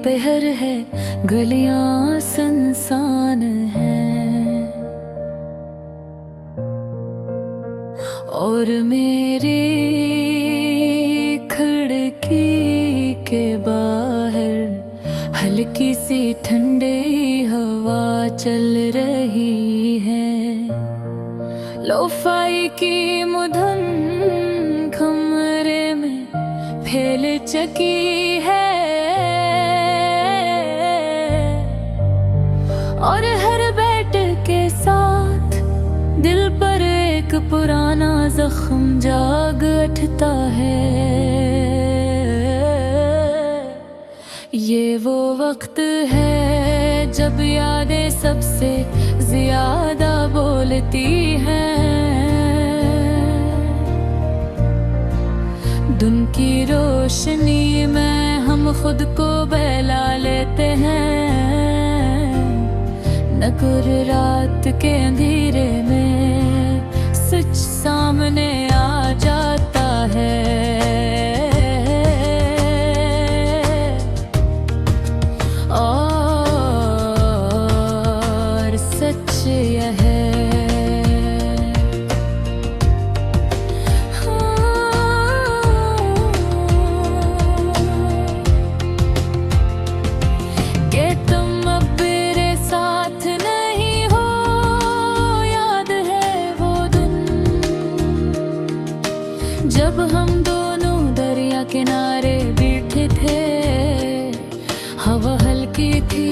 पहर है, गलियां सुनसान हैं और मेरी खिड़की के बाहर हल्की सी ठंडी हवा चल रही है। लोफाई की मुधुन कमरे में फैल चुकी है और हर बैठ के साथ दिल पर एक पुराना जख्म जाग उठता है। ये वो वक्त है जब यादें सबसे ज्यादा बोलती हैं। दिन की रोशनी में हम खुद को बहला लेते हैं, नकुर रात के अंधेरे में सच सामने आ जाता है। और सच यह है जब हम दोनों दरिया किनारे बैठे थे। हवा हल्की थी,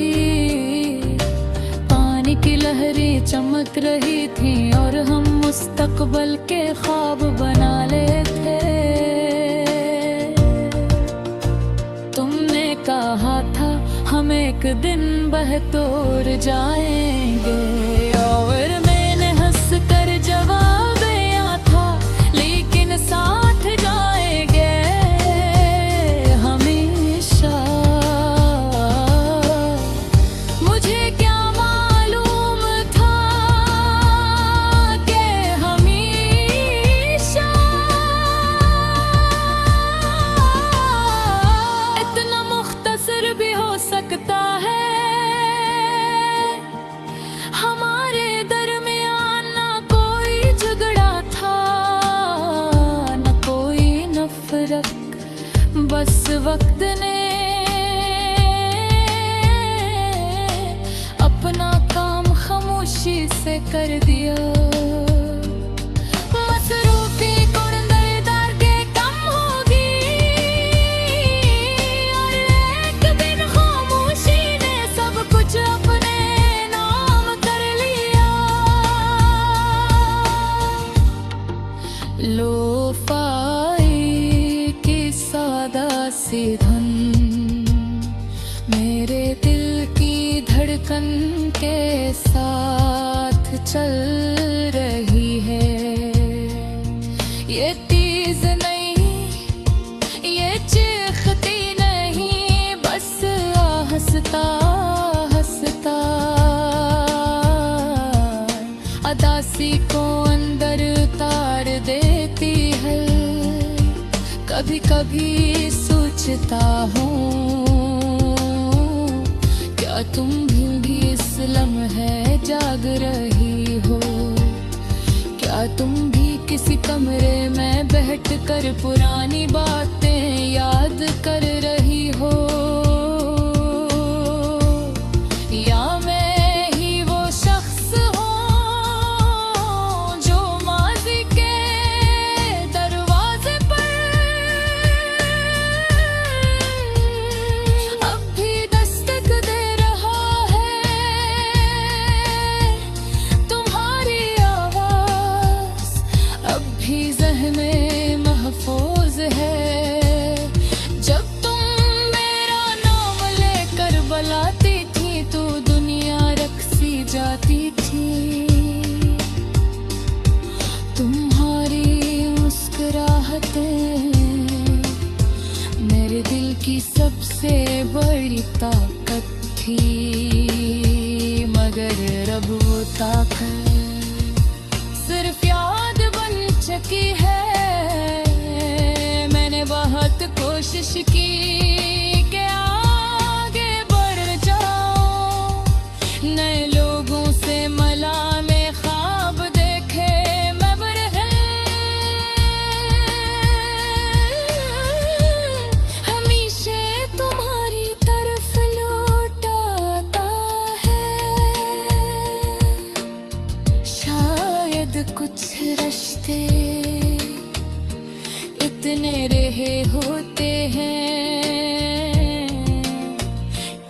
पानी की लहरें चमक रही थी और हम मुस्तकबल के ख्वाब बना ले थे। तुमने कहा था हम एक दिन बहतोर जाएंगे और मैंने हंस कर जवाब साथ जाएंगे हमेशा। मुझे क्या मालूम था कि हमेशा इतना मुख्तसर भी हो सकता है। हमारे दरमियान ना कोई झगड़ा था, बस वक्त ने अपना काम खामोशी से कर दिया। मसरूफी कुर्दर के कम होगी और एक दिन खामोशी ने सब कुछ अपने नाम कर लिया। लोफाई सी धुन मेरे दिल की धड़कन के साथ चल रही है। ये तेज नहीं, ये चीखती नहीं, बस हंसता हंसता अदासी को अंदर उतार देती है। कभी कभी सोचता हूँ क्या तुम भी इस लम्हे जाग रही हो? क्या तुम भी किसी कमरे में बैठकर पुरानी बातें याद कर रही हो? या मैं ही वो शख्स हूँ जो माज़ी के दरवाजे पर अब भी दस्तक दे रहा है? तुम्हारी आवाज़ अब भी ज़हन में महफूज है। जब तुम मेरा नाम लेकर बुलाती थी तो दुनिया रक़्सी जाती थी। तुम्हारी मुस्कुराहटें मेरे दिल की सबसे बड़ी ताकत थी, मगर अब वो ताकत सिर्फ याद बन चुकी है। मैंने बहुत कोशिश की कि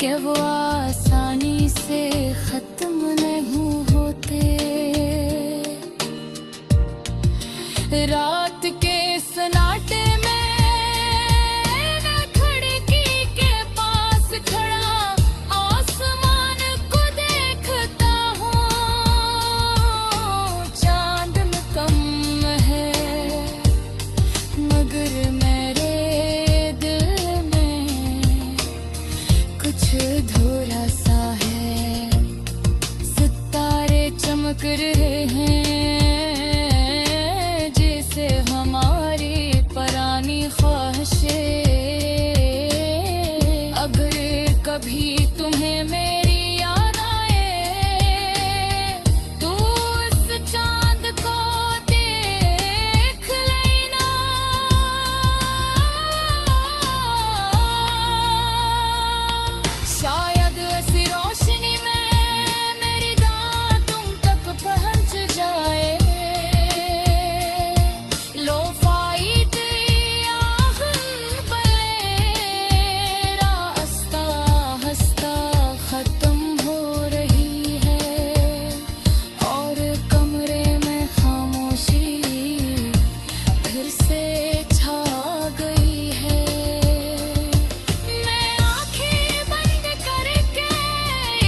कि वो आसानी से खत्म नहीं होते। रात के सन्नाटे में मैं खिड़की के पास खड़ा आसमान को देखता हूँ। चांद में कम है मगर मेरे दिल में कुछ अधूरा सा है। सितारे चमक रहे हैं जैसे हमारी पुरानी ख्वाहिशें। अगर कभी तुम्हें मेरी याद आए तो इस चांद को देख लेना। शायद ऐसी रोशनी में मेरी दाद तुम तक पहुंच जाए। लोफाई तेरी आहट बले रास्ता हंसता खत्म हो रही है और कमरे में खामोशी फिर से छा गई है। मैं आंखें बंद करके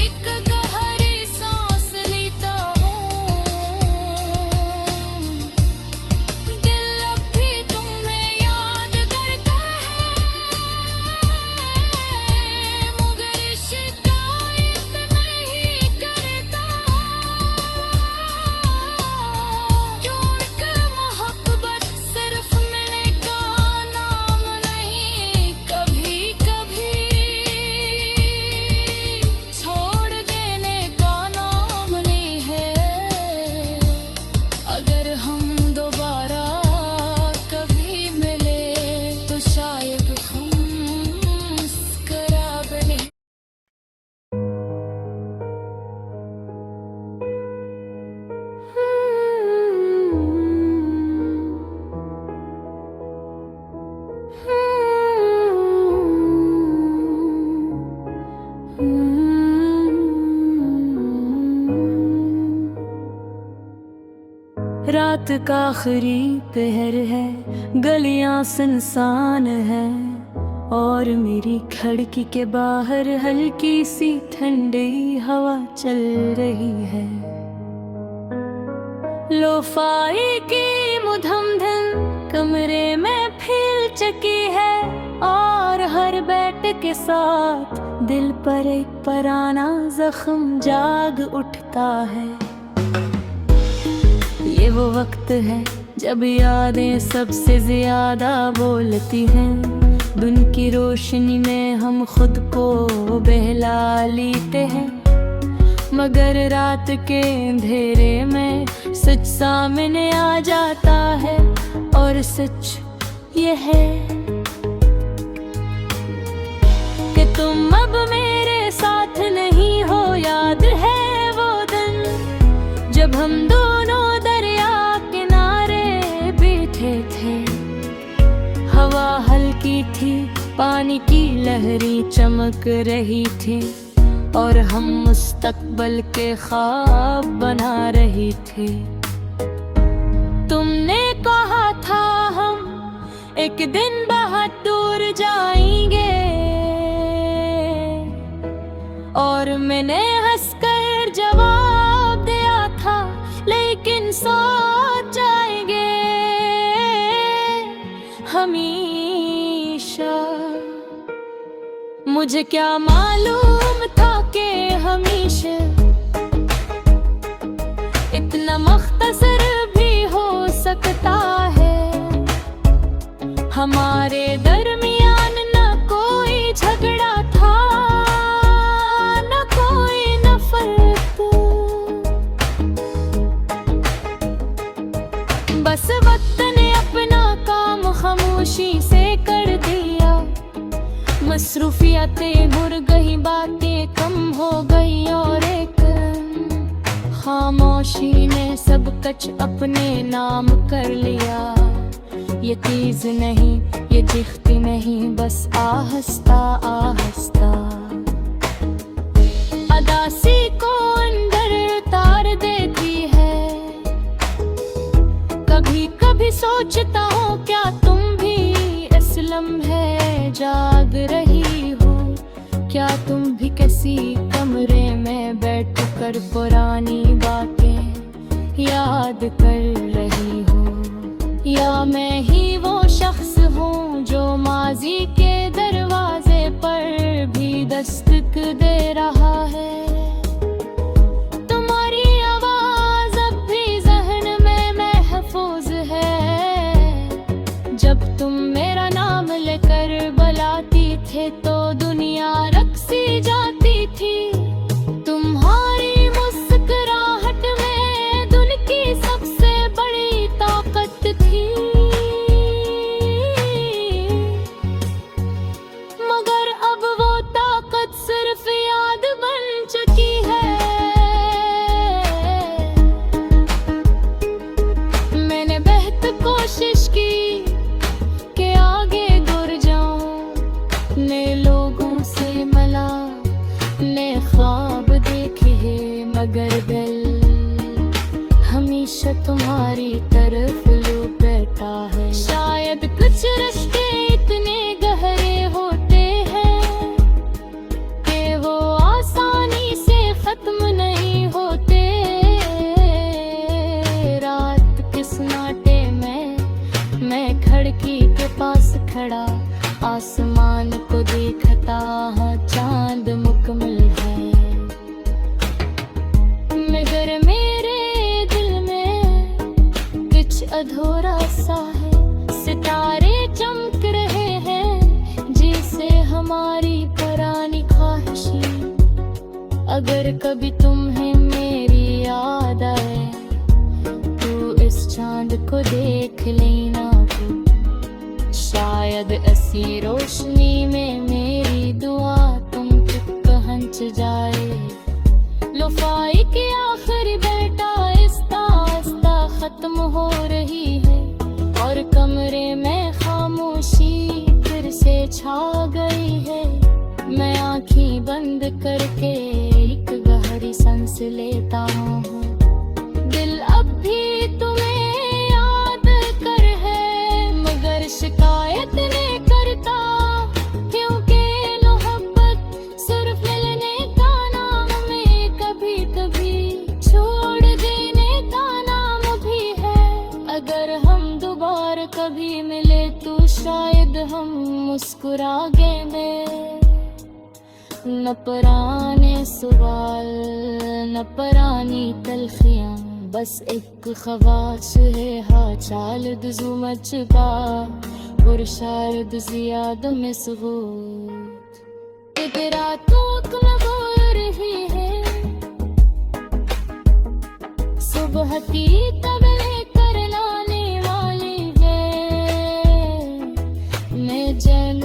एक गहरी सांस लेता हूँ। दिल अब भी तुम्हें याद करता है मगर शिकायत नहीं करता। क्यों एक मोहब्बत सिर्फ मिलने का नाम नहीं, कभी कभी छोड़ देने का नाम नहीं है। अगर हम दोबारा कभी मिले तो शायद हम मुस्कुरा बने। रात का आखिरी पहर है, गलियां सुनसान है और मेरी खिड़की के बाहर हल्की सी ठंडी हवा चल रही है। लोफाई की मुधम धन कमरे में फैल चुकी है और हर बैठ के साथ दिल पर एक पुराना जख्म जाग उठता है। ये वो वक्त है जब यादें सबसे ज्यादा बोलती हैं। दिन की रोशनी में हम खुद को बहला लेते हैं मगर रात के अंधेरे में सच सामने आ जाता है। और सच ये है कि तुम अब मेरे साथ नहीं हो। याद है वो दिन जब हम दोनों दरिया किनारे बैठे थे। हवा हल्की थी, पानी की लहरें चमक रही थी और हम मुस्तकबिल के ख्वाब बना रहे थे। तुमने कहा था हम एक दिन बहुत दूर जाएंगे और मैंने हंसकर जवाब दिया था लेकिन सोच जाएंगे हमेशा। मुझे क्या मालूम था कि हमेशा इतना मुख्तसर भी हो सकता है। हमारे दरमियान न कोई झगड़ा था न कोई नफरत। बस वक्त ने अपना काम खामोशी से कर दिया। मसरूफियतें मुड़ गई, बातें कम हो गई और एक खामोशी ने सब कुछ अपने नाम कर लिया। ये तेज नहीं, ये चिखती नहीं, बस आहिस्ता आहिस्ता किसी कमरे में बैठकर पुरानी बातें याद कर रही हूँ, या मैं ही वो शख्स हूँ जो माजी के दरवाजे पर भी दस्तक दे रहा है। तुम्हारी आवाज अब भी ज़हन में महफूज है। जब तुम मेरा नाम लेकर बुलाती थे तो दुनिया रक़्सी जाती थी। तुम्हारी मुस्कुराहट में दुन की सबसे बड़ी ताकत थी। मगर अब वो ताकत सिर्फ याद बन चुकी है। मैंने बेहद कोशिश की कि आगे गुर जाऊं, नए लोगों से मिला, नए ख्वाब देखे, मगर दिल हमेशा तुम्हारी तरफ लुट बैठा है। शायद कुछ रिश्ते इतने गहरे होते हैं कि वो आसानी से खत्म नहीं होते। रात के सन्नाटे में मैं खिड़की के पास खड़ा आसमान को देखता, हाँ चांद मुकम्मल है, मगर मेरे दिल में कुछ अधूरा सा है। सितारे चमक रहे हैं जैसे हमारी पुरानी ख्वाहिशें। अगर कभी तुम्हें मेरी याद आए तो इस चांद को देख लेना। शायद ऐसी रोशनी में मेरी दुआ तुम तक पहुंच जाए। लुफाई की आखिरी बेटा आहिस्ता आहिस्ता खत्म हो रही है और कमरे में खामोशी फिर से छा गई है। मैं आँखें बंद करके एक गहरी सांस लेता हूँ। दिल अब भी तुम्हें याद कर है, मगर शिकायत नहीं करता, क्योंकि मोहब्बत सिर्फ मिलने का नाम में कभी कभी छोड़ देने का नाम भी है। अगर हम दोबारा कभी मिले तो शायद हम मुस्कुराएंगे। न पुराने सवाल न पुरानी तलखियाँ, बस एक ख्वाहिश है हाँ चाल दुजुमच का और शायद ज़ियादा में सबूत। एक रातों को हो रही है, सुबह की तब लेकर लाने वाली है। मैं जल